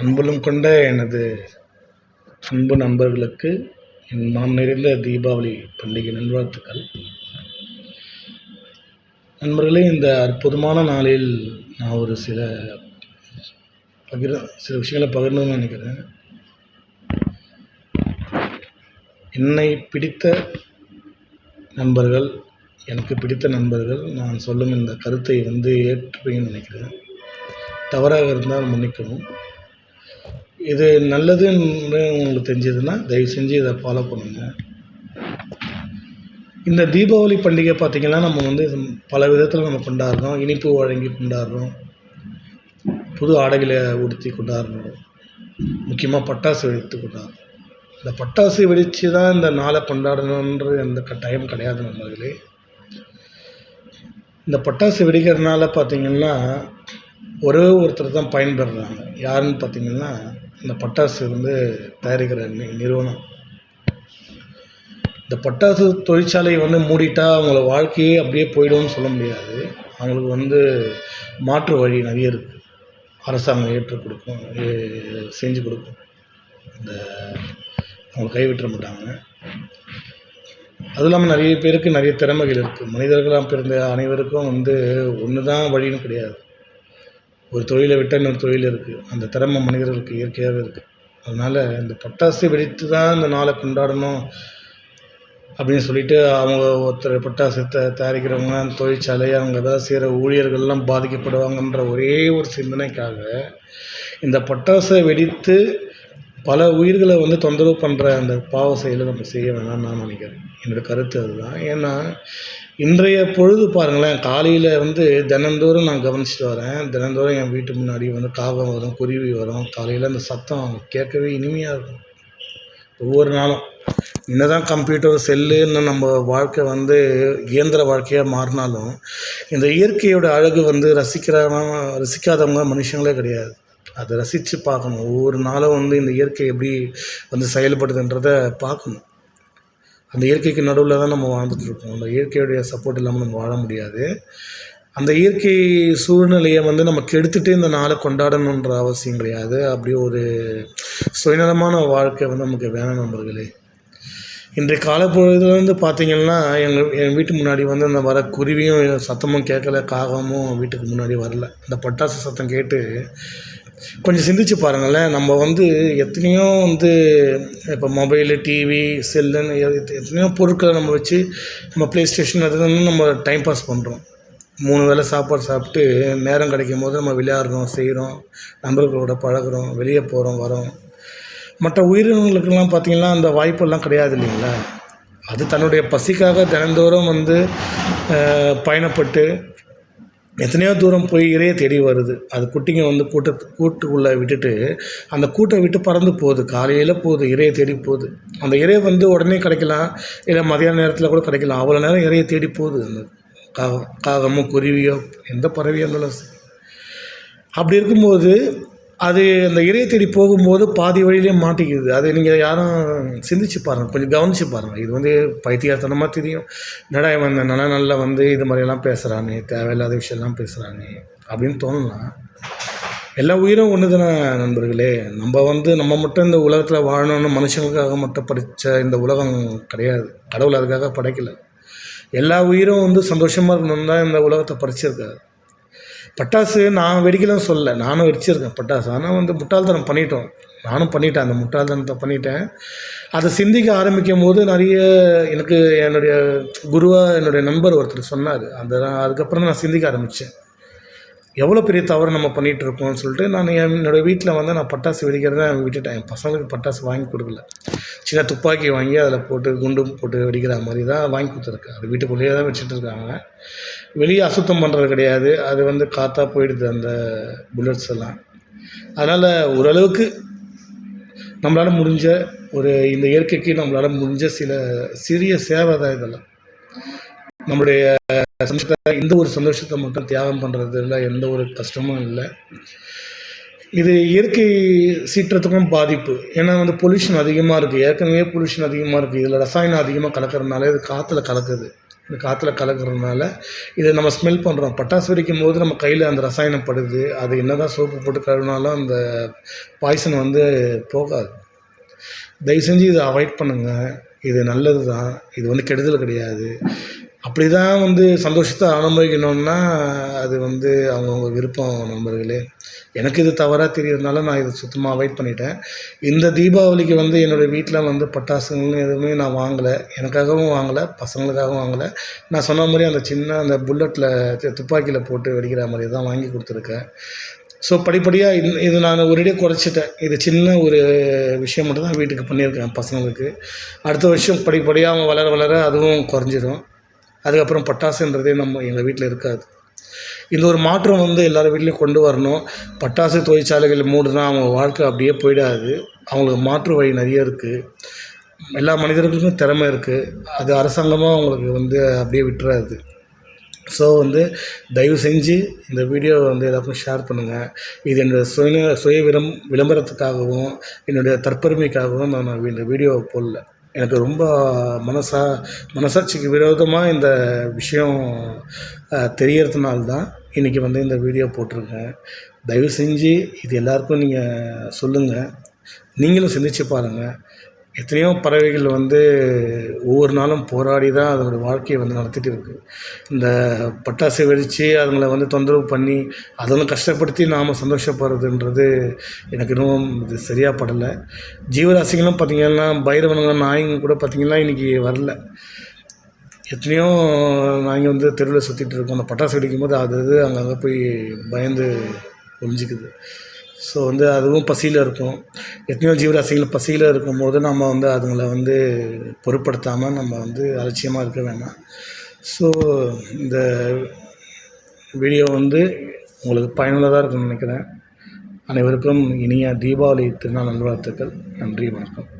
அன்புலம் கொண்ட எனது அன்பு நண்பர்களுக்கு என் மனம் நிறைந்த தீபாவளி பண்டிகை நல்வாழ்த்துக்கள். நண்பர்களே, இந்த அற்புதமான நாளில் நான் ஒரு சில விஷயங்களை பகிரணும்னு நினைக்கிறேன். என்னை பிடித்த நண்பர்கள், எனக்கு பிடித்த நண்பர்கள் நான் சொல்லும் இந்த கருத்தை ஏற்றுப்பீங்கன்னு நினைக்கிறேன். தவறாக இருந்தால் மன்னிக்கவும். இது நல்லதுன்னு உங்களுக்கு தெரிஞ்சதுன்னா தயவு செஞ்சு இதை ஃபாலோ பண்ணுங்கள். இந்த தீபாவளி பண்டிகை பார்த்திங்கன்னா நம்ம பல விதத்தில் நம்ம கொண்டாடுறோம். இனிப்பு வழங்கி கொண்டாடுறோம், புது ஆடைகளை உடுத்தி கொண்டாடுறோம், முக்கியமாக பட்டாசு வெடித்து கொண்டாடுறோம். இந்த பட்டாசு வெடித்து தான் இந்த நாளை கொண்டாடணுன்ற எந்த கட்டாயம் கிடையாது நண்பர்களே. இந்த பட்டாசு வெடிக்கிறதுனால பார்த்திங்கன்னா ஒரே ஒருத்தர் தான் பயன்படுறாங்க. யாருன்னு பார்த்திங்கன்னா இந்த பட்டாசு தயாரிக்கிற நிறுவனம். இந்த பட்டாசு தொழிற்சாலை மூடிட்டா அவங்கள வாழ்க்கையே அப்படியே போய்டும்னு சொல்ல முடியாது. அவங்களுக்கு மாற்று வழி நிறைய இருக்குது. அரசாங்கம் ஏற்றுக் கொடுக்கும், செஞ்சு கொடுக்கும். இந்த அவங்க கைவிட்டுற மாட்டாங்க. அதுவும் இல்லாமல் நிறைய பேருக்கு நிறைய திறமைகள் இருக்குது. மனிதர்களாக பிறந்த அனைவருக்கும் ஒன்று தான் வழின்னு கிடையாது. ஒரு தொழிலை விட்டால் இன்னொரு தொழில் இருக்குது. அந்த திறமை மனிதர்களுக்கு இயற்கையாகவே இருக்குது. அதனால் இந்த பட்டாசு வெடித்து தான் இந்த நாளை கொண்டாடணும் அப்படின்னு சொல்லிட்டு அவங்க ஒருத்தர் பட்டாசு தயாரிக்கிறவங்க, தொழிற்சாலை, அவங்க ஏதாவது செய்கிற ஊழியர்கள்லாம் பாதிக்கப்படுவாங்கன்ற ஒரே ஒரு சிந்தனைக்காக இந்த பட்டாசை வெடித்து பல உயிர்களை தொந்தரவு பண்ணுற அந்த பாவ செயலை நம்ம செய்ய வேணாம்னு நான் நினைக்கிறேன். என்னோடய கருத்து அதுதான். ஏன்னா இன்றைய பொழுது பாருங்களேன், காலையில் தினந்தோறும் நான் கவனிச்சுட்டு வரேன். தினந்தோறும் என் வீட்டு முன்னாடி காகம் வரும், குருவி வரும். காலையில் அந்த சத்தம் கேட்கவே இனிமையாக இருக்கும். ஒவ்வொரு நாளும் என்னதான் கம்ப்யூட்டர் செல்லுன்னு நம்ம வாழ்க்கை இயந்திர வாழ்க்கையாக மாறினாலும் இந்த இயற்கையோட அழகு ரசிக்காதவங்க மனுஷங்களே கிடையாது. அதை ரசித்து பார்க்கணும். ஒவ்வொரு நாளும் இந்த இயற்கை எப்படி செயல்படுதுன்றதை பார்க்கணும். அந்த இயற்கைக்கு நடுவில் தான் நம்ம வாழ்ந்துட்டுருக்கோம். அந்த இயற்கையுடைய சப்போர்ட் இல்லாமல் நம்ம வாழ முடியாது. அந்த இயற்கை சூழ்நிலையை நம்ம கெடுத்துட்டு இந்த நாளை கொண்டாடணுன்ற அவசியம் கிடையாது. அப்படி ஒரு சுயநலமான வாழ்க்கை நமக்கு வேணும் நண்பர்களே. இன்றைய காலப்பொழுதுலேருந்து பார்த்திங்கன்னா என் வீட்டு முன்னாடி அந்த வர குருவியும் சத்தமும் கேட்கல, காகமும் வீட்டுக்கு முன்னாடி வரல. இந்த பட்டாசு சத்தம் கேட்டு கொஞ்சம் சிந்திச்சு பாருங்களேன். நம்ம எத்தனையோ இப்போ மொபைலு, டிவி, செல்லுன்னு எத்தனையோ பொருட்களை நம்ம வச்சு நம்ம ப்ளே ஸ்டேஷன் அது நம்ம டைம் பாஸ் பண்ணுறோம். 3 வேளை சாப்பாடு சாப்பிட்டு நேரம் கிடைக்கும் போது நம்ம விளையாடுறோம், செய்கிறோம், நண்பர்களோட பழகுறோம், வெளியே போகிறோம், வரோம். மற்ற உயிரினங்களுக்கெல்லாம் பார்த்திங்கன்னா அந்த வாய்ப்பெல்லாம் கிடையாது இல்லைங்களா? அது தன்னுடைய பசிக்காக தினந்தோறும் பயணப்பட்டு எத்தனையோ தூரம் போய் இரையை தேடி வருது. அது குட்டிங்க கூட்டுக்குள்ளே விட்டுட்டு அந்த கூட்டை விட்டு பறந்து போகுது. காலையில் போகுது, இரையை தேடி போகுது. அந்த இரை உடனே கிடைக்கலாம், இல்லை மதியான நேரத்தில் கூட கிடைக்கலாம். அவ்வளோ நேரம் இரையை தேடி போகுது. அந்த காகமோ குருவியோ எந்த பறவையோ இருந்தாலும். அப்படி இருக்கும்போது அது அந்த இரையை தேடி போகும்போது பாதி வழியிலே மாட்டிக்குது. அது நீங்கள் யாரும் சிந்திச்சு பாருங்கள், கொஞ்சம் கவனித்து பாருங்கள். இது பைத்தியத்தனமாக தெரியும். என்னடா இவன் நல்லா இது மாதிரியெல்லாம் பேசுகிறானே, தேவையில்லாத விஷயம்லாம் பேசுகிறானே அப்படின்னு தோணலாம். எல்லா உயிரும் ஒன்று தானே நண்பர்களே. நம்ம மட்டும் இந்த உலகத்தில் வாழணும்னு மனுஷங்களுக்காக மட்டும் படித்த இந்த உலகம் கிடையாது. கடவுள் அதுக்காக படைக்கலை. எல்லா உயிரும் சந்தோஷமாக இருக்கணும்னு தான் இந்த உலகத்தை படைச்சிருக்காரு. பட்டாசு நான் வெடிக்கலன்னு சொல்லலை, நானும் வெடிச்சிருக்கேன் பட்டாசு. ஆனால் முட்டாள்தனம் பண்ணிட்டோம். நானும் பண்ணிட்டேன், அந்த முட்டாள்தனத்தை பண்ணிட்டேன். அதை சிந்திக்க ஆரம்பிக்கும் போது நிறைய எனக்கு என்னுடைய குருவாக என்னுடைய நண்பர் ஒருத்தர் சொன்னார். அதுக்கப்புறம் நான் சிந்திக்க ஆரம்பித்தேன். எவ்வளோ பெரிய தவறு நம்ம பண்ணிகிட்ருக்கோம்னு சொல்லிட்டு நான் என்னோடய வீட்டில் நான் பட்டாசு வெடிக்கிறத விட்டுட்டேன். என் பசங்களுக்கு பட்டாசு வாங்கி கொடுக்கல. சின்ன துப்பாக்கி வாங்கி அதில் போட்டு குண்டு போட்டு வெடிக்கிற மாதிரி தான் வாங்கி கொடுத்துருக்கேன். அது வீட்டுக்குள்ளேயே தான் வச்சுட்டு இருக்காங்க. வெளியே அசுத்தம் பண்ணுறது கிடையாது. அது காற்றா போயிடுது அந்த புல்லட்ஸ் எல்லாம். அதனால் ஓரளவுக்கு நம்மளால் முடிஞ்ச இந்த இயற்கைக்கு நம்மளால் முடிஞ்ச சில சிறிய சேவை தான் இதெல்லாம். நம்முடைய இந்த ஒரு சந்தோஷத்தை மட்டும் தியாகம் பண்ணுறதுல எந்த ஒரு கஷ்டமும் இல்லை. இது இயற்கை சீற்றத்துக்கும் பாதிப்பு. ஏன்னா பொல்யூஷன் அதிகமாக இருக்குது. ஏற்கனவே பொல்யூஷன் அதிகமாக இருக்குது. இதில் ரசாயனம் அதிகமாக கலக்கிறதுனால இது காற்றுல கலக்குது. இந்த காற்றுல கலக்கிறதுனால இதை நம்ம ஸ்மெல் பண்ணுறோம். பட்டாசு வெடிக்கும்போது நம்ம கையில் அந்த ரசாயனம் படுது. அது என்ன தான் சோப்பு போட்டு கழுவினாலும் அந்த பாய்சன் வந்து போகாது. தயவு செஞ்சு இதை அவாய்ட் பண்ணுங்கள். இது நல்லது தான். இது வந்து கெடுதல் கிடையாது. அப்படி தான் வந்து சந்தோஷத்தை அனுபவிக்கணும்னா அது வந்து அவங்கவுங்க விருப்பம் நண்பர்களே. எனக்கு இது தவறாக தெரியறதுனால நான் இதை சுத்தமாக அவாய்ட் பண்ணிட்டேன். இந்த தீபாவளிக்கு வந்து என்னுடைய வீட்டில் வந்து பட்டாசுங்கன்னு எதுவுமே நான் வாங்கலை. எனக்காகவும் வாங்கலை, பசங்களுக்காகவும் வாங்கலை. நான் சொன்ன மாதிரி அந்த சின்ன அந்த புல்லட்டில் துப்பாக்கியில் போட்டு வெடிக்கிற மாதிரி தான் வாங்கி கொடுத்துருக்கேன். ஸோ படிப்படியாக இது நான் ஒரேடியாக குறைச்சிட்டேன். இது சின்ன ஒரு விஷயம் மட்டும் தான் வீட்டுக்கு பண்ணியிருக்கேன் பசங்களுக்கு. அடுத்த வருஷம் படிப்படியாக அவங்க வளர வளர அதுவும் குறைஞ்சிடும். அதுக்கப்புறம் பட்டாசுன்றதே எங்கள் வீட்டில் இருக்காது. இந்த ஒரு மாற்றம் வந்து எல்லார் வீட்லேயும் கொண்டு வரணும். பட்டாசு தொழிற்சாலைகள் மூடுனா அவங்க வாழ்க்கை அப்படியே போயிடாது. அவங்களுக்கு மாற்று வழி நிறைய இருக்குது. எல்லா மனிதர்களுக்கும் திறமை இருக்குது. அது அரசாங்கமாக அவங்களுக்கு வந்து அப்படியே விட்டுறாது. ஸோ வந்து தயவு செஞ்சு இந்த வீடியோவை வந்து எல்லாருக்கும் ஷேர் பண்ணுங்கள். இது என்னோடய சுய விளம்பரத்துக்காகவும் என்னுடைய தற்பெருமைக்காகவும் நான் இந்த வீடியோவை போடல. எனக்கு ரொம்ப மனசாட்சிக்கு விரோதமாக இந்த விஷயம் தெரியறதுனால தான் இன்றைக்கி வந்து இந்த வீடியோ போட்டிருக்கேன். தயவு செஞ்சு இது எல்லாருக்கும் நீங்கள் சொல்லுங்கள். நீங்களும் சிந்திச்சு பாருங்கள். எத்தனையோ பறவைகள் வந்து ஒவ்வொரு நாளும் போராடி தான் அதனுடைய வாழ்க்கையை வந்து நடத்திட்டு இருக்குது. இந்த பட்டாசு வெடித்து அதுங்களை வந்து தொந்தரவு பண்ணி அதெல்லாம் கஷ்டப்படுத்தி நாம் சந்தோஷப்படுறதுன்றது எனக்கு இன்னும் இது சரியாக படலை. ஜீவராசிகளும் பார்த்திங்கன்னா பைரவனுங்க நாய்ங்க கூட பார்த்திங்கன்னா இன்றைக்கி வரல. எத்தனையோ நாய்ங்க வந்து தெருவில் சுற்றிட்டு இருக்கோம். அந்த பட்டாசு வெடிக்கும்போது அது அங்கங்கே போய் பயந்து ஒழிஞ்சிக்குது. ஸோ வந்து அதுவும் பசியில் இருக்கும். எத்தனையோ ஜீவராசிகள் பசியில் இருக்கும்போது நம்ம வந்து அதுங்களை வந்து பொருட்படுத்தாமல் நம்ம வந்து அலட்சியமாக இருக்க வேண்டாம். ஸோ இந்த வீடியோ வந்து உங்களுக்கு பயனுள்ளதாக இருக்குன்னு நினைக்கிறேன். அனைவருக்கும் இனிய தீபாவளி திருநாள் நல்வாழ்த்துக்கள். நன்றி, வணக்கம்.